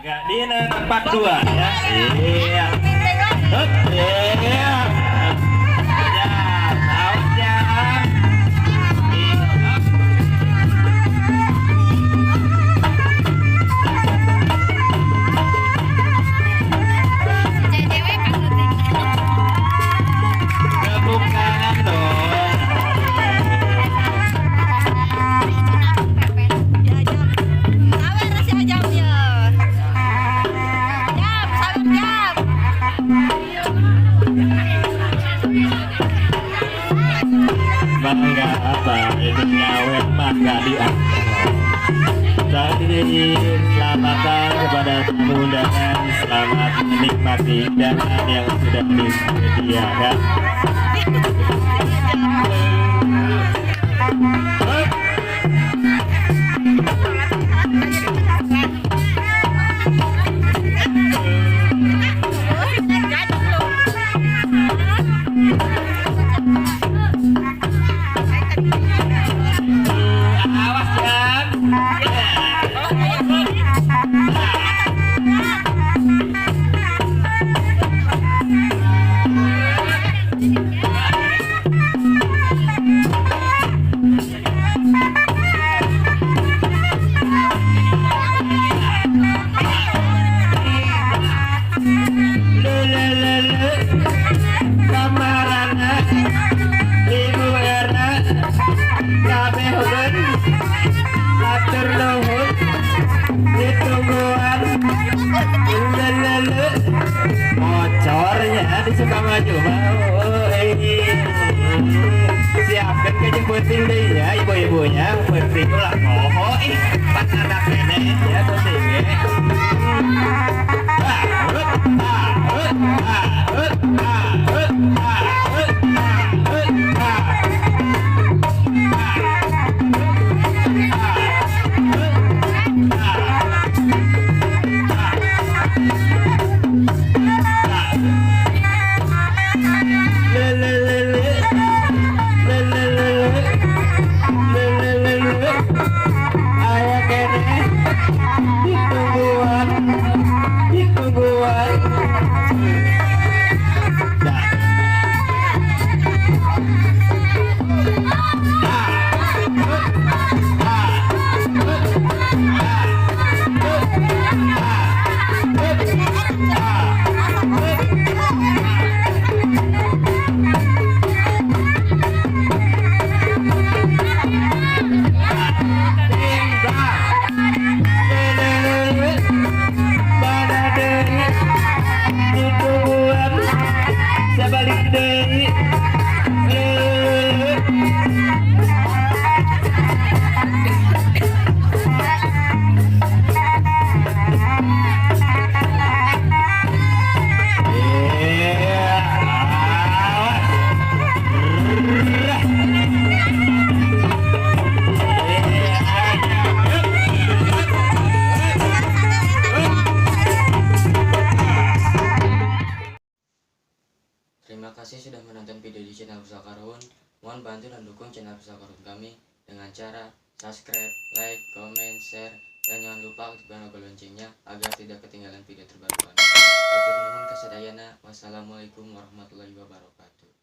Agak dina tempat dua ya. Iya. Hup, iya. Jam, awas jam. Iya. Kebukaan dong. Bangga apa hidupnya wet maka diangkat. Saat ini selamat datang kepada tamu undangan. Selamat menikmati hidangan yang sudah disediakan. Awas jam. Kamarana Ibu Era kabeh hujan atur nuhun ditungguan lele bocornya disuka maju siapkan kejemputin deh ya ibu-ibunya penting ulah oh pas anak nenek ya penting ya balik deh. Terima kasih sudah menonton video di channel Pusaka Ruhun. Mohon bantu dan dukung channel Pusaka Ruhun kami dengan cara subscribe, like, comment, share, dan jangan lupa aktifkan logo loncengnya agar tidak ketinggalan video terbaru kami. Atur nuhun kasadayana. Wassalamualaikum warahmatullahi wabarakatuh.